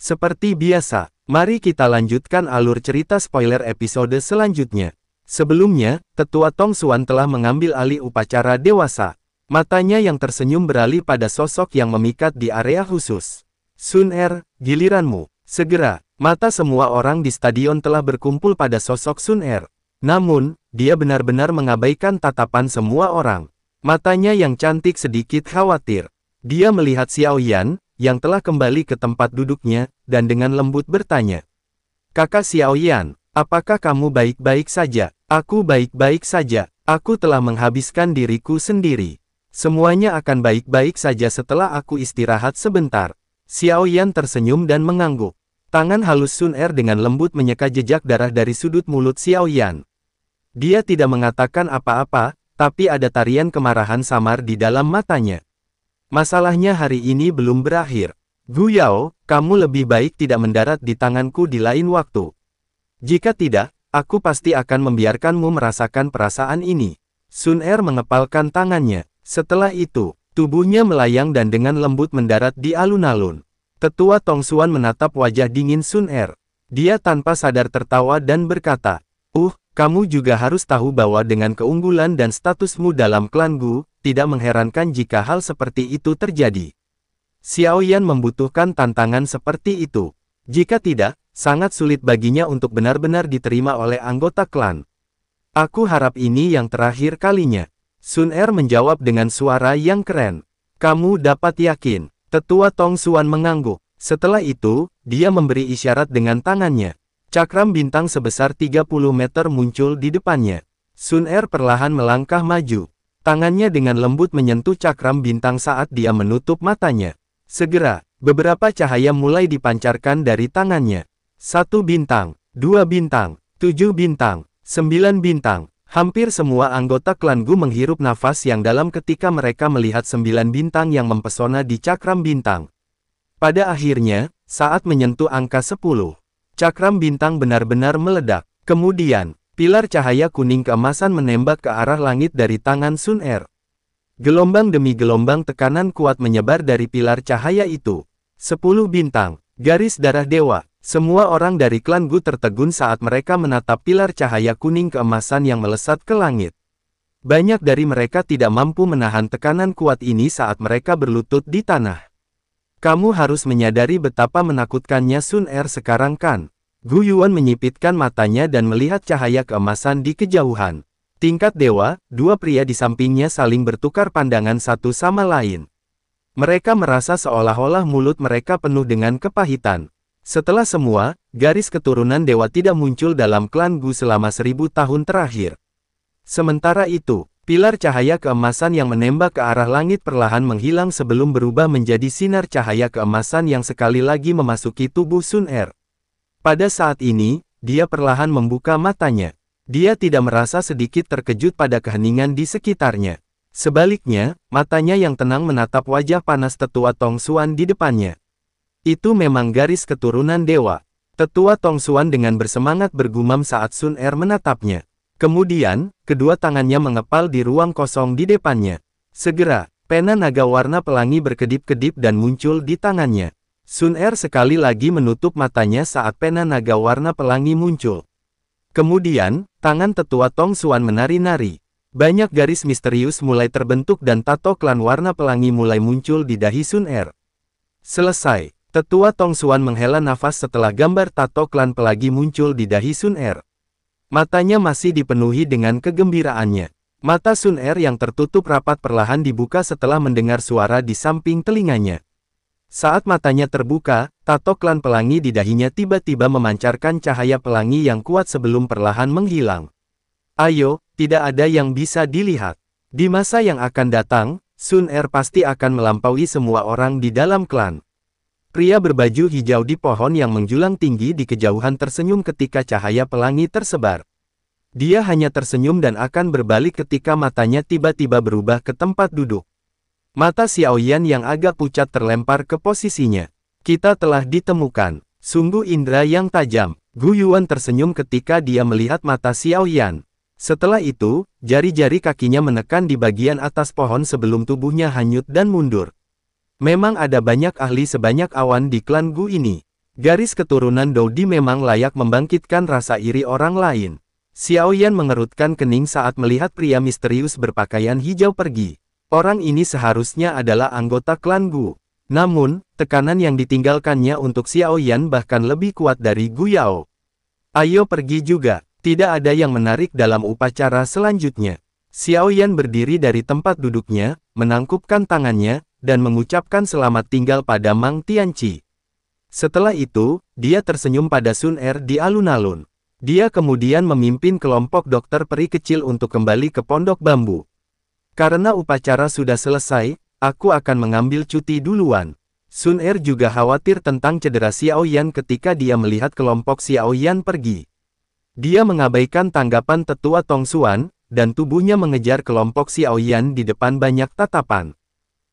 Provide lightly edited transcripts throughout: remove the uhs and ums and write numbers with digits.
Seperti biasa, mari kita lanjutkan alur cerita spoiler episode selanjutnya. Sebelumnya, Tetua Tong Xuan telah mengambil alih upacara dewasa. Matanya yang tersenyum beralih pada sosok yang memikat di area khusus. Sun Er, giliranmu. Segera, mata semua orang di stadion telah berkumpul pada sosok Sun Er. Namun, dia benar-benar mengabaikan tatapan semua orang. Matanya yang cantik sedikit khawatir. Dia melihat Xiao Yan, yang telah kembali ke tempat duduknya, dan dengan lembut bertanya. Kakak Xiao Yan, apakah kamu baik-baik saja? Aku baik-baik saja. Aku telah menghabiskan diriku sendiri. Semuanya akan baik-baik saja setelah aku istirahat sebentar. Xiao Yan tersenyum dan mengangguk. Tangan halus Sun Er dengan lembut menyeka jejak darah dari sudut mulut Xiao Yan. Dia tidak mengatakan apa-apa, tapi ada tarian kemarahan samar di dalam matanya. Masalahnya hari ini belum berakhir. Gu Yao, kamu lebih baik tidak mendarat di tanganku di lain waktu. Jika tidak, aku pasti akan membiarkanmu merasakan perasaan ini. Sun Er mengepalkan tangannya. Setelah itu, tubuhnya melayang dan dengan lembut mendarat di alun-alun. Tetua Tong Xuan menatap wajah dingin Sun Er. Dia tanpa sadar tertawa dan berkata, kamu juga harus tahu bahwa dengan keunggulan dan statusmu dalam klan Gu, tidak mengherankan jika hal seperti itu terjadi. Xiao Yan membutuhkan tantangan seperti itu. Jika tidak, sangat sulit baginya untuk benar-benar diterima oleh anggota klan. Aku harap ini yang terakhir kalinya. Sun Er menjawab dengan suara yang keren. Kamu dapat yakin. Tetua Tong Xuan mengangguk. Setelah itu, dia memberi isyarat dengan tangannya. Cakram bintang sebesar 30 meter muncul di depannya. Sun Er perlahan melangkah maju. Tangannya dengan lembut menyentuh cakram bintang saat dia menutup matanya. Segera, beberapa cahaya mulai dipancarkan dari tangannya. 1 bintang, 2 bintang, 7 bintang, 9 bintang. Hampir semua anggota klan Gu menghirup nafas yang dalam ketika mereka melihat 9 bintang yang mempesona di cakram bintang. Pada akhirnya, saat menyentuh angka 10, cakram bintang benar-benar meledak. Kemudian, pilar cahaya kuning keemasan menembak ke arah langit dari tangan Sun Er. Gelombang demi gelombang tekanan kuat menyebar dari pilar cahaya itu. 10 bintang, garis darah dewa. Semua orang dari klan Gu tertegun saat mereka menatap pilar cahaya kuning keemasan yang melesat ke langit. Banyak dari mereka tidak mampu menahan tekanan kuat ini saat mereka berlutut di tanah. Kamu harus menyadari betapa menakutkannya Sun Er sekarang kan? Gu Yuan menyipitkan matanya dan melihat cahaya keemasan di kejauhan. Tingkat dewa, dua pria di sampingnya saling bertukar pandangan satu sama lain. Mereka merasa seolah-olah mulut mereka penuh dengan kepahitan. Setelah semua, garis keturunan dewa tidak muncul dalam klan Gu selama 1000 tahun terakhir. Sementara itu, pilar cahaya keemasan yang menembak ke arah langit perlahan menghilang sebelum berubah menjadi sinar cahaya keemasan yang sekali lagi memasuki tubuh Sun Er. Pada saat ini, dia perlahan membuka matanya. Dia tidak merasa sedikit terkejut pada keheningan di sekitarnya. Sebaliknya, matanya yang tenang menatap wajah panas Tetua Tong Xuan di depannya. Itu memang garis keturunan dewa. Tetua Tong Xuan dengan bersemangat bergumam saat Sun Er menatapnya. Kemudian, kedua tangannya mengepal di ruang kosong di depannya. Segera, pena naga warna pelangi berkedip-kedip dan muncul di tangannya. Sun Er sekali lagi menutup matanya saat pena naga warna pelangi muncul. Kemudian, tangan Tetua Tong Xuan menari-nari. Banyak garis misterius mulai terbentuk dan tato klan warna pelangi mulai muncul di dahi Sun Er. Selesai, Tetua Tong Xuan menghela nafas setelah gambar tato klan pelangi muncul di dahi Sun Er. Matanya masih dipenuhi dengan kegembiraannya. Mata Sun Er yang tertutup rapat perlahan dibuka setelah mendengar suara di samping telinganya. Saat matanya terbuka, tato klan pelangi di dahinya tiba-tiba memancarkan cahaya pelangi yang kuat sebelum perlahan menghilang. Ayo, tidak ada yang bisa dilihat. Di masa yang akan datang, Sun Er pasti akan melampaui semua orang di dalam klan. Pria berbaju hijau di pohon yang menjulang tinggi di kejauhan tersenyum ketika cahaya pelangi tersebar. Dia hanya tersenyum dan akan berbalik ketika matanya tiba-tiba berubah ke tempat duduk. Mata Xiao Yan yang agak pucat terlempar ke posisinya. Kita telah ditemukan. Sungguh indera yang tajam. Gu Yuan tersenyum ketika dia melihat mata Xiao Yan. Setelah itu, jari-jari kakinya menekan di bagian atas pohon sebelum tubuhnya hanyut dan mundur. Memang ada banyak ahli sebanyak awan di klan Gu ini. Garis keturunan Doudi memang layak membangkitkan rasa iri orang lain. Xiao Yan mengerutkan kening saat melihat pria misterius berpakaian hijau pergi. Orang ini seharusnya adalah anggota klan Gu. Namun, tekanan yang ditinggalkannya untuk Xiao Yan bahkan lebih kuat dari Gu Yao. Ayo pergi juga, tidak ada yang menarik dalam upacara selanjutnya. Xiao Yan berdiri dari tempat duduknya, menangkupkan tangannya, dan mengucapkan selamat tinggal pada Mang Tianqi. Setelah itu, dia tersenyum pada Sun Er di alun-alun. Dia kemudian memimpin kelompok dokter peri kecil untuk kembali ke pondok bambu. Karena upacara sudah selesai, aku akan mengambil cuti duluan. Sun Er juga khawatir tentang cedera Xiao Yan ketika dia melihat kelompok Xiao Yan pergi. Dia mengabaikan tanggapan tetua Tong Xuan, dan tubuhnya mengejar kelompok Xiao Yan di depan banyak tatapan.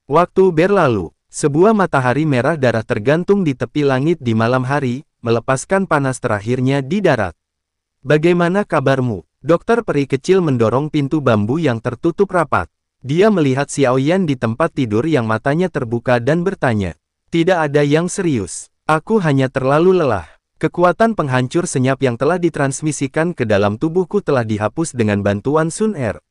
Waktu berlalu, sebuah matahari merah darah tergantung di tepi langit di malam hari, melepaskan panas terakhirnya di darat. Bagaimana kabarmu? Dokter peri kecil mendorong pintu bambu yang tertutup rapat. Dia melihat Xiao Yan di tempat tidur yang matanya terbuka dan bertanya. Tidak ada yang serius. Aku hanya terlalu lelah. Kekuatan penghancur senyap yang telah ditransmisikan ke dalam tubuhku telah dihapus dengan bantuan Sun Er.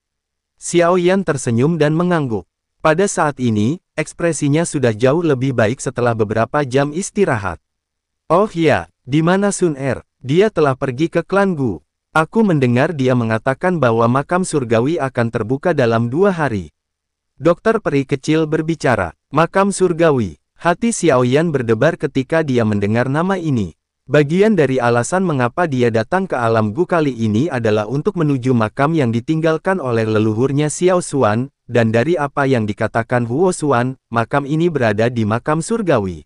Xiao Yan tersenyum dan mengangguk. Pada saat ini, ekspresinya sudah jauh lebih baik setelah beberapa jam istirahat. Oh ya, di mana Sun Er? Dia telah pergi ke klan Gu. Aku mendengar dia mengatakan bahwa makam surgawi akan terbuka dalam 2 hari. Dokter peri kecil berbicara. Makam surgawi. Hati Xiao Yan berdebar ketika dia mendengar nama ini. Bagian dari alasan mengapa dia datang ke alam Gu kali ini adalah untuk menuju makam yang ditinggalkan oleh leluhurnya Xiao Xuan, dan dari apa yang dikatakan Huo Xuan, makam ini berada di makam surgawi.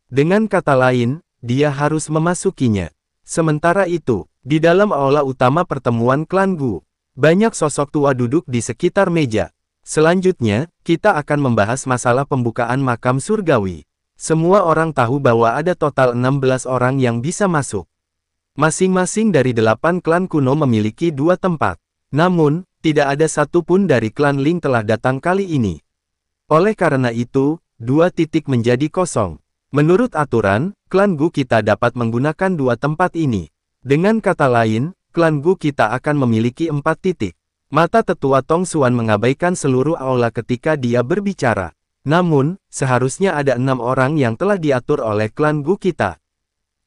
Dengan kata lain, dia harus memasukinya. Sementara itu, di dalam aula utama pertemuan klan Gu, banyak sosok tua duduk di sekitar meja. Selanjutnya, kita akan membahas masalah pembukaan makam surgawi. Semua orang tahu bahwa ada total 16 orang yang bisa masuk. Masing-masing dari 8 klan kuno memiliki 2 tempat. Namun, tidak ada satupun dari klan Ling telah datang kali ini. Oleh karena itu, 2 titik menjadi kosong. Menurut aturan, klan Gu kita dapat menggunakan 2 tempat ini. Dengan kata lain, klan Gu kita akan memiliki 4 titik. Mata tetua Tong Xuan mengabaikan seluruh aula ketika dia berbicara. Namun, seharusnya ada 6 orang yang telah diatur oleh klan Gu kita.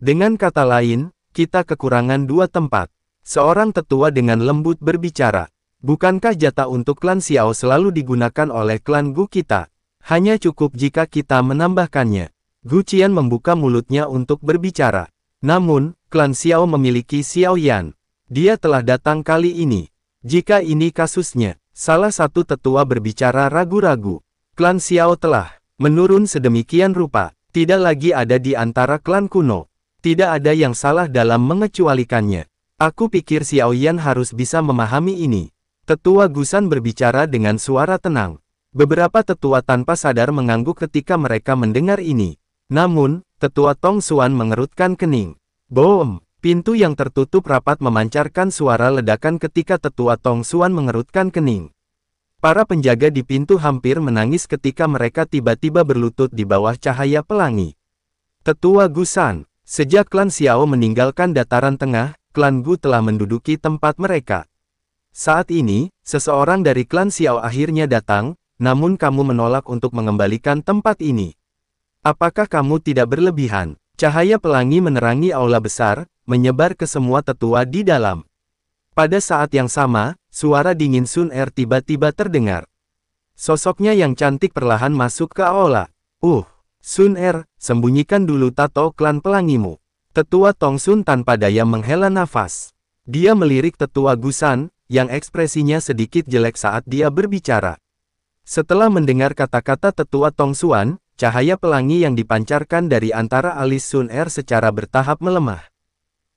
Dengan kata lain, kita kekurangan 2 tempat. Seorang tetua dengan lembut berbicara. Bukankah jatah untuk klan Xiao selalu digunakan oleh klan Gu kita? Hanya cukup jika kita menambahkannya. Gu Qian membuka mulutnya untuk berbicara. Namun, klan Xiao memiliki Xiao Yan. Dia telah datang kali ini. Jika ini kasusnya, salah satu tetua berbicara ragu-ragu. Klan Xiao telah menurun sedemikian rupa, tidak lagi ada di antara klan kuno. Tidak ada yang salah dalam mengecualikannya. Aku pikir Xiao Yan harus bisa memahami ini. Tetua Gusan berbicara dengan suara tenang. Beberapa tetua tanpa sadar mengangguk ketika mereka mendengar ini. Namun, tetua Tong Xuan mengerutkan kening. Boom! Pintu yang tertutup rapat memancarkan suara ledakan ketika tetua Tong Xuan mengerutkan kening. Para penjaga di pintu hampir menangis ketika mereka tiba-tiba berlutut di bawah cahaya pelangi. Tetua Gusan, sejak klan Xiao meninggalkan dataran tengah, klan Gu telah menduduki tempat mereka. Saat ini, seseorang dari klan Xiao akhirnya datang, namun kamu menolak untuk mengembalikan tempat ini. Apakah kamu tidak berlebihan? Cahaya pelangi menerangi aula besar, menyebar ke semua tetua di dalam. Pada saat yang sama, suara dingin Sun Er tiba-tiba terdengar. Sosoknya yang cantik perlahan masuk ke aula. Sun Er, sembunyikan dulu tato klan pelangimu. Tetua Tong Sun tanpa daya menghela nafas. Dia melirik tetua Gusan, yang ekspresinya sedikit jelek saat dia berbicara. Setelah mendengar kata-kata tetua Tong Xuan, cahaya pelangi yang dipancarkan dari antara alis Sun Er secara bertahap melemah.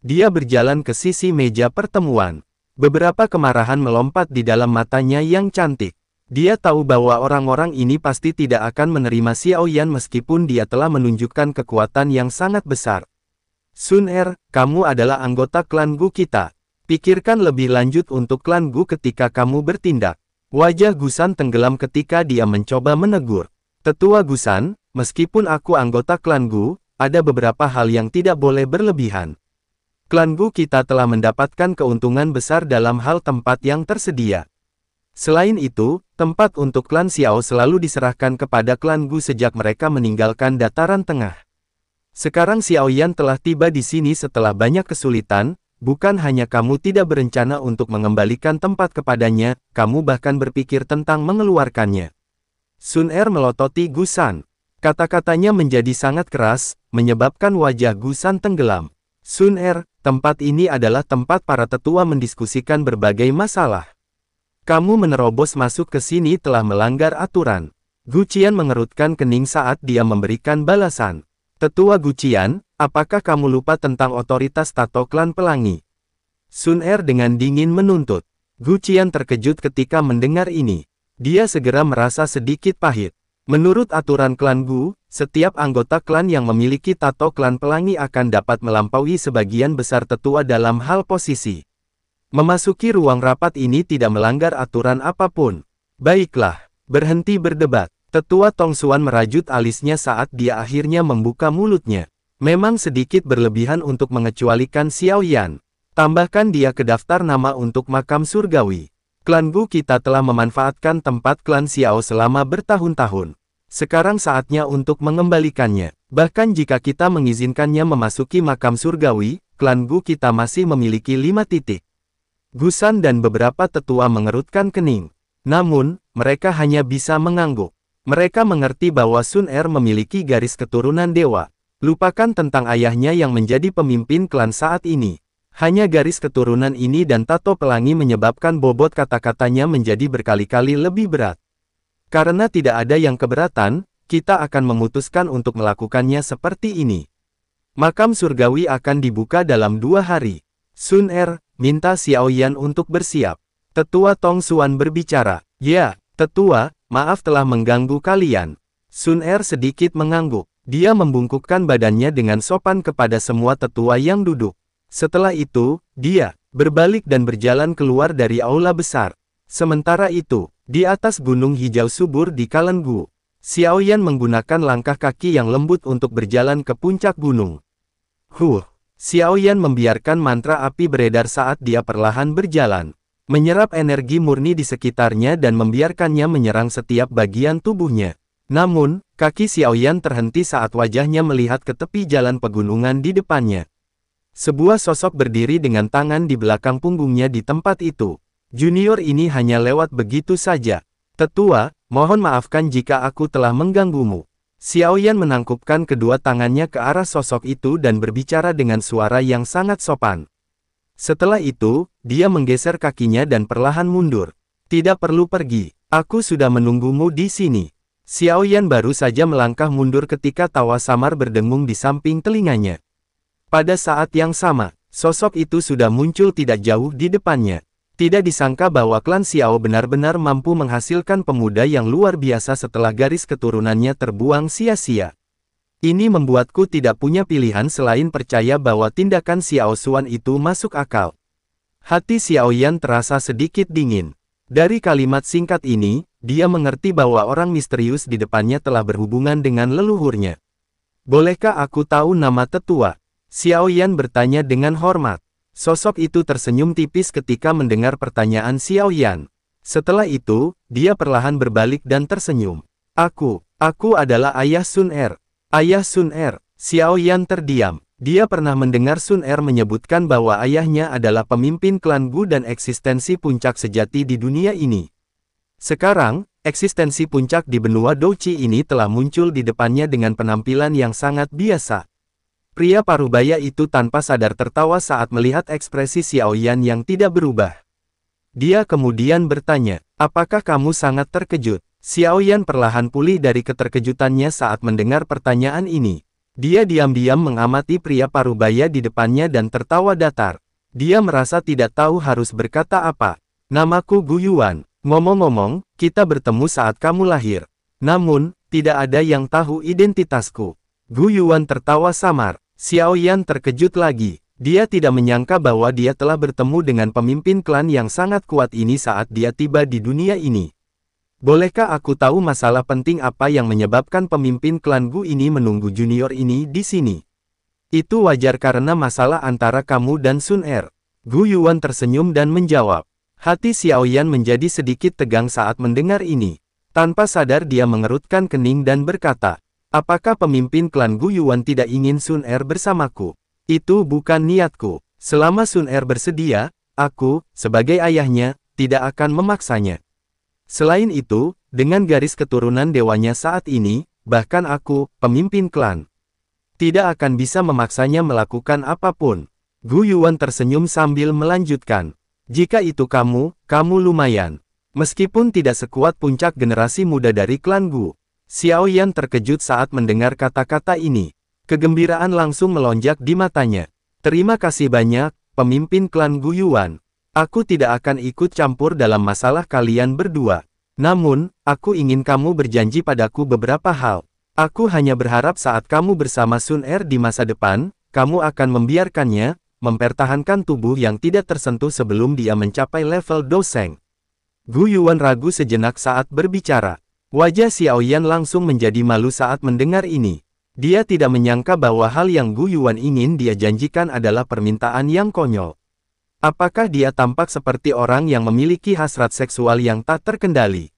Dia berjalan ke sisi meja pertemuan. Beberapa kemarahan melompat di dalam matanya yang cantik. Dia tahu bahwa orang-orang ini pasti tidak akan menerima Xiao Yan meskipun dia telah menunjukkan kekuatan yang sangat besar. Sun Er, kamu adalah anggota klan Gu kita. Pikirkan lebih lanjut untuk klan Gu ketika kamu bertindak. Wajah Gusan tenggelam ketika dia mencoba menegur. Tetua Gusan, meskipun aku anggota klan Gu, ada beberapa hal yang tidak boleh berlebihan. Klan Gu kita telah mendapatkan keuntungan besar dalam hal tempat yang tersedia. Selain itu, tempat untuk klan Xiao selalu diserahkan kepada klan Gu sejak mereka meninggalkan dataran tengah. Sekarang Xiao Yan telah tiba di sini setelah banyak kesulitan, bukan hanya kamu tidak berencana untuk mengembalikan tempat kepadanya, kamu bahkan berpikir tentang mengeluarkannya. Sun Er melototi Gu San. Kata-katanya menjadi sangat keras, menyebabkan wajah Gu San tenggelam. Sun Er, tempat ini adalah tempat para tetua mendiskusikan berbagai masalah. Kamu menerobos masuk ke sini telah melanggar aturan. Gu Qian mengerutkan kening saat dia memberikan balasan. Tetua Gu Qian, apakah kamu lupa tentang otoritas tato klan pelangi? Sun Er dengan dingin menuntut. Gu Qian terkejut ketika mendengar ini. Dia segera merasa sedikit pahit. Menurut aturan klan Gu, setiap anggota klan yang memiliki tato klan pelangi akan dapat melampaui sebagian besar tetua dalam hal posisi. Memasuki ruang rapat ini tidak melanggar aturan apapun. Baiklah, berhenti berdebat. Tetua Tong Xuan merajut alisnya saat dia akhirnya membuka mulutnya. Memang sedikit berlebihan untuk mengecualikan Xiao Yan. Tambahkan dia ke daftar nama untuk makam surgawi. Klan Gu kita telah memanfaatkan tempat klan Xiao selama bertahun-tahun. Sekarang saatnya untuk mengembalikannya. Bahkan jika kita mengizinkannya memasuki makam surgawi, klan Gu kita masih memiliki 5 titik. Gu San dan beberapa tetua mengerutkan kening. Namun, mereka hanya bisa mengangguk. Mereka mengerti bahwa Sun Er memiliki garis keturunan dewa. Lupakan tentang ayahnya yang menjadi pemimpin klan saat ini. Hanya garis keturunan ini dan tato pelangi menyebabkan bobot kata-katanya menjadi berkali-kali lebih berat. Karena tidak ada yang keberatan, kita akan memutuskan untuk melakukannya seperti ini. Makam surgawi akan dibuka dalam 2 hari. Sun Er, minta Xiao Yan untuk bersiap. Tetua Tong Xuan berbicara. Ya, tetua, maaf telah mengganggu kalian. Sun Er sedikit mengangguk. Dia membungkukkan badannya dengan sopan kepada semua tetua yang duduk. Setelah itu, dia berbalik dan berjalan keluar dari aula besar. Sementara itu, di atas gunung hijau subur di Klan Gu, Xiao Yan menggunakan langkah kaki yang lembut untuk berjalan ke puncak gunung. Xiao Yan membiarkan mantra api beredar saat dia perlahan berjalan, menyerap energi murni di sekitarnya dan membiarkannya menyerang setiap bagian tubuhnya. Namun, kaki Xiao Yan terhenti saat wajahnya melihat ke tepi jalan pegunungan di depannya. Sebuah sosok berdiri dengan tangan di belakang punggungnya di tempat itu. Junior ini hanya lewat begitu saja. Tetua, mohon maafkan jika aku telah mengganggumu. Xiao Yan menangkupkan kedua tangannya ke arah sosok itu dan berbicara dengan suara yang sangat sopan. Setelah itu, dia menggeser kakinya dan perlahan mundur. Tidak perlu pergi, aku sudah menunggumu di sini. Xiao Yan baru saja melangkah mundur ketika tawa samar berdengung di samping telinganya. Pada saat yang sama, sosok itu sudah muncul tidak jauh di depannya. Tidak disangka bahwa klan Xiao benar-benar mampu menghasilkan pemuda yang luar biasa setelah garis keturunannya terbuang sia-sia. Ini membuatku tidak punya pilihan selain percaya bahwa tindakan Xiao Xuan itu masuk akal. Hati Xiao Yan terasa sedikit dingin. Dari kalimat singkat ini, dia mengerti bahwa orang misterius di depannya telah berhubungan dengan leluhurnya. Bolehkah aku tahu nama tetua? Xiao Yan bertanya dengan hormat. Sosok itu tersenyum tipis ketika mendengar pertanyaan Xiao Yan. Setelah itu, dia perlahan berbalik dan tersenyum. Aku adalah ayah Sun Er. Ayah Sun Er. Xiao Yan terdiam. Dia pernah mendengar Sun Er menyebutkan bahwa ayahnya adalah pemimpin klan Gu dan eksistensi puncak sejati di dunia ini. Sekarang, eksistensi puncak di benua Douchi ini telah muncul di depannya dengan penampilan yang sangat biasa. Pria parubaya itu tanpa sadar tertawa saat melihat ekspresi Xiao Yan yang tidak berubah. Dia kemudian bertanya, apakah kamu sangat terkejut? Xiao Yan perlahan pulih dari keterkejutannya saat mendengar pertanyaan ini. Dia diam-diam mengamati pria parubaya di depannya dan tertawa datar. Dia merasa tidak tahu harus berkata apa. Namaku Gu Yuan. Ngomong-ngomong, kita bertemu saat kamu lahir. Namun, tidak ada yang tahu identitasku. Gu Yuan tertawa samar. Xiao Yan terkejut lagi. Dia tidak menyangka bahwa dia telah bertemu dengan pemimpin klan yang sangat kuat ini saat dia tiba di dunia ini. Bolehkah aku tahu masalah penting apa yang menyebabkan pemimpin klan Gu ini menunggu junior ini di sini? Itu wajar karena masalah antara kamu dan Sun Er. Gu Yuan tersenyum dan menjawab. Hati Xiaoyan menjadi sedikit tegang saat mendengar ini. Tanpa sadar dia mengerutkan kening dan berkata, apakah pemimpin klan Gu Yuan tidak ingin Sun Er bersamaku? Itu bukan niatku. Selama Sun Er bersedia, aku, sebagai ayahnya, tidak akan memaksanya. Selain itu, dengan garis keturunan dewanya saat ini, bahkan aku, pemimpin klan, tidak akan bisa memaksanya melakukan apapun. Gu Yuan tersenyum sambil melanjutkan. Jika itu kamu lumayan. Meskipun tidak sekuat puncak generasi muda dari klan Gu. Xiaoyan terkejut saat mendengar kata-kata ini. Kegembiraan langsung melonjak di matanya. Terima kasih banyak, pemimpin klan Gu Yuan. Aku tidak akan ikut campur dalam masalah kalian berdua. Namun, aku ingin kamu berjanji padaku beberapa hal. Aku hanya berharap saat kamu bersama Sun Er di masa depan, kamu akan membiarkannya, mempertahankan tubuh yang tidak tersentuh sebelum dia mencapai level Doseng. Gu Yuan ragu sejenak saat berbicara. Wajah Xiaoyan langsung menjadi malu saat mendengar ini. Dia tidak menyangka bahwa hal yang Gu Yuan ingin dia janjikan adalah permintaan yang konyol. Apakah dia tampak seperti orang yang memiliki hasrat seksual yang tak terkendali?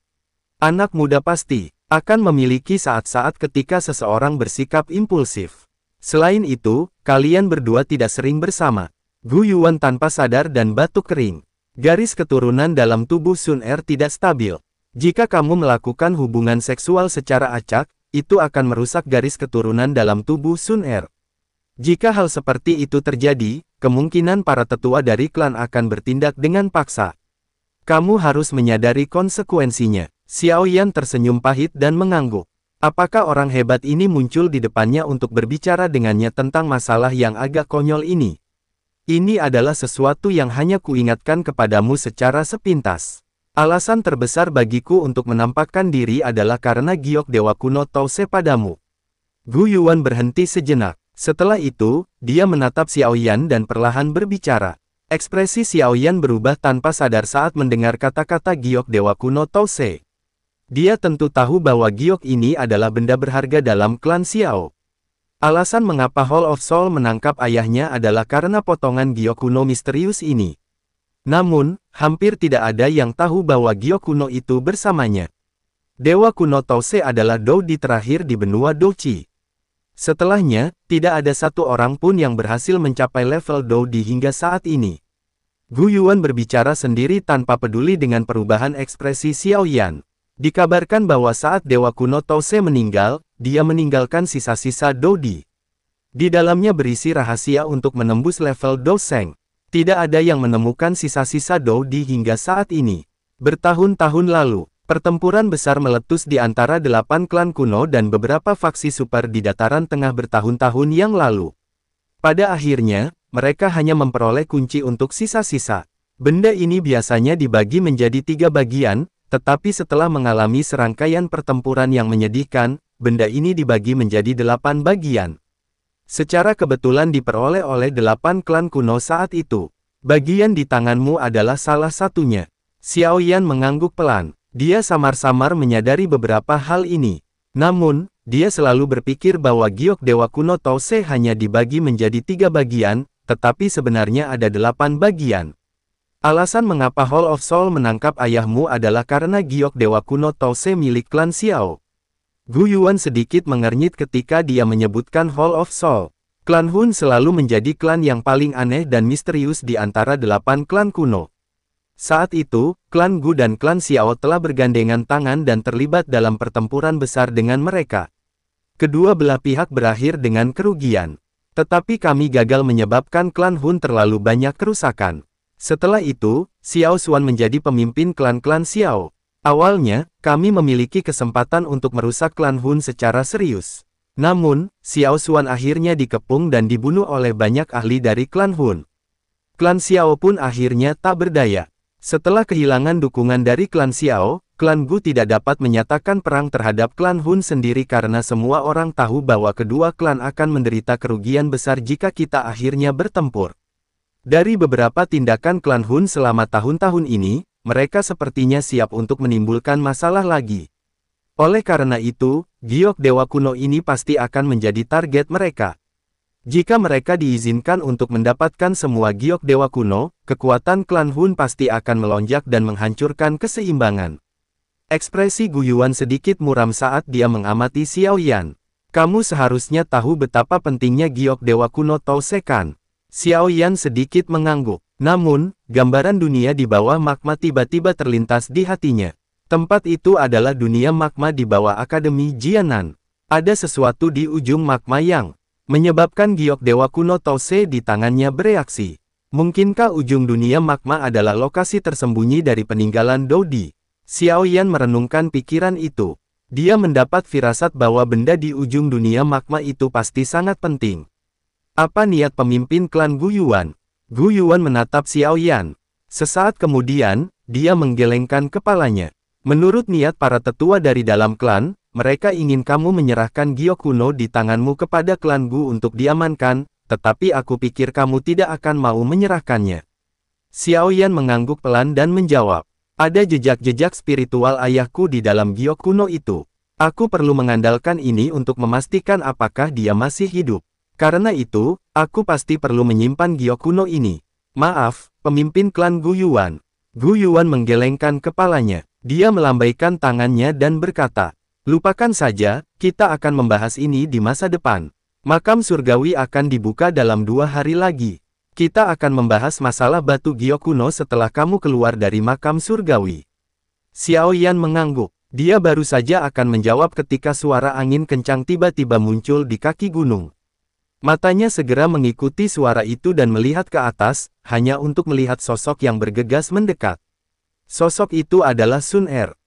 Anak muda pasti akan memiliki saat-saat ketika seseorang bersikap impulsif. Selain itu, kalian berdua tidak sering bersama. Gu Yuan tanpa sadar dan batuk kering. Garis keturunan dalam tubuh Sun Er tidak stabil. Jika kamu melakukan hubungan seksual secara acak, itu akan merusak garis keturunan dalam tubuh Sun Er. Jika hal seperti itu terjadi, kemungkinan para tetua dari klan akan bertindak dengan paksa. Kamu harus menyadari konsekuensinya. Xiaoyan tersenyum pahit dan mengangguk. Apakah orang hebat ini muncul di depannya untuk berbicara dengannya tentang masalah yang agak konyol ini? Ini adalah sesuatu yang hanya kuingatkan kepadamu secara sepintas. Alasan terbesar bagiku untuk menampakkan diri adalah karena giok Dewa Kuno Touse padamu. Gu Yuan berhenti sejenak. Setelah itu, dia menatap Xiaoyan dan perlahan berbicara. Ekspresi Xiaoyan berubah tanpa sadar saat mendengar kata-kata giok Dewa Kuno Touse. Dia tentu tahu bahwa giok ini adalah benda berharga dalam klan Xiao. Alasan mengapa Hall of Soul menangkap ayahnya adalah karena potongan giok kuno misterius ini. Namun, hampir tidak ada yang tahu bahwa giok kuno itu bersamanya. Dewa kuno Touse adalah Doudi terakhir di benua Douqi. Setelahnya, tidak ada satu orang pun yang berhasil mencapai level Doudi hingga saat ini. Gu Yuan berbicara sendiri tanpa peduli dengan perubahan ekspresi Xiaoyan. Dikabarkan bahwa saat Dewa Kuno Touse meninggal, dia meninggalkan sisa-sisa Doudi. Di dalamnya berisi rahasia untuk menembus level Doseng. Tidak ada yang menemukan sisa-sisa Doudi hingga saat ini. Bertahun-tahun lalu, pertempuran besar meletus di antara 8 klan kuno dan beberapa faksi super di dataran tengah bertahun-tahun yang lalu. Pada akhirnya, mereka hanya memperoleh kunci untuk sisa-sisa. Benda ini biasanya dibagi menjadi 3 bagian, tetapi setelah mengalami serangkaian pertempuran yang menyedihkan, benda ini dibagi menjadi 8 bagian. Secara kebetulan diperoleh oleh 8 klan kuno saat itu. Bagian di tanganmu adalah salah satunya. Xiaoyan mengangguk pelan. Dia samar-samar menyadari beberapa hal ini. Namun, dia selalu berpikir bahwa giok Dewa Kuno Touse hanya dibagi menjadi 3 bagian, tetapi sebenarnya ada 8 bagian. Alasan mengapa Hall of Soul menangkap ayahmu adalah karena giok Dewa Kuno Touse milik klan Xiao. Gu Yuan sedikit mengernyit ketika dia menyebutkan Hall of Soul. Klan Hun selalu menjadi klan yang paling aneh dan misterius di antara 8 klan kuno. Saat itu, klan Gu dan klan Xiao telah bergandengan tangan dan terlibat dalam pertempuran besar dengan mereka. Kedua belah pihak berakhir dengan kerugian. Tetapi kami gagal menyebabkan klan Hun terlalu banyak kerusakan. Setelah itu, Xiao Xuan menjadi pemimpin klan-klan Xiao. Awalnya, kami memiliki kesempatan untuk merusak klan Hun secara serius. Namun, Xiao Xuan akhirnya dikepung dan dibunuh oleh banyak ahli dari klan Hun. Klan Xiao pun akhirnya tak berdaya. Setelah kehilangan dukungan dari klan Xiao, klan Gu tidak dapat menyatakan perang terhadap klan Hun sendiri karena semua orang tahu bahwa kedua klan akan menderita kerugian besar jika kita akhirnya bertempur. Dari beberapa tindakan klan Hun selama tahun-tahun ini, mereka sepertinya siap untuk menimbulkan masalah lagi. Oleh karena itu, giok dewa kuno ini pasti akan menjadi target mereka. Jika mereka diizinkan untuk mendapatkan semua giok dewa kuno, kekuatan klan Hun pasti akan melonjak dan menghancurkan keseimbangan. Ekspresi Gu Yuan sedikit muram saat dia mengamati Xiao Yan. Kamu seharusnya tahu betapa pentingnya giok dewa kuno Tao Sekan. Xiao Yan sedikit mengangguk. Namun, gambaran dunia di bawah magma tiba-tiba terlintas di hatinya. Tempat itu adalah dunia magma di bawah Akademi Jianan. Ada sesuatu di ujung magma yang menyebabkan giok dewa kuno Tao Se di tangannya bereaksi. Mungkinkah ujung dunia magma adalah lokasi tersembunyi dari peninggalan Dodi? Xiao Yan merenungkan pikiran itu. Dia mendapat firasat bahwa benda di ujung dunia magma itu pasti sangat penting. Apa niat pemimpin klan Gu Yuan? Gu Yuan menatap Xiao Yan. Sesaat kemudian, dia menggelengkan kepalanya. Menurut niat para tetua dari dalam klan, mereka ingin kamu menyerahkan giok kuno di tanganmu kepada klan Gu untuk diamankan, tetapi aku pikir kamu tidak akan mau menyerahkannya. Xiao Yan mengangguk pelan dan menjawab, ada jejak-jejak spiritual ayahku di dalam giok kuno itu. Aku perlu mengandalkan ini untuk memastikan apakah dia masih hidup. Karena itu, aku pasti perlu menyimpan giok kuno ini. Maaf, pemimpin klan Gu Yuan. Gu Yuan menggelengkan kepalanya. Dia melambaikan tangannya dan berkata, lupakan saja, kita akan membahas ini di masa depan. Makam surgawi akan dibuka dalam 2 hari lagi. Kita akan membahas masalah batu giok kuno setelah kamu keluar dari makam surgawi. Xiao Yan mengangguk. Dia baru saja akan menjawab ketika suara angin kencang tiba-tiba muncul di kaki gunung. Matanya segera mengikuti suara itu dan melihat ke atas, hanya untuk melihat sosok yang bergegas mendekat. Sosok itu adalah Sun Er.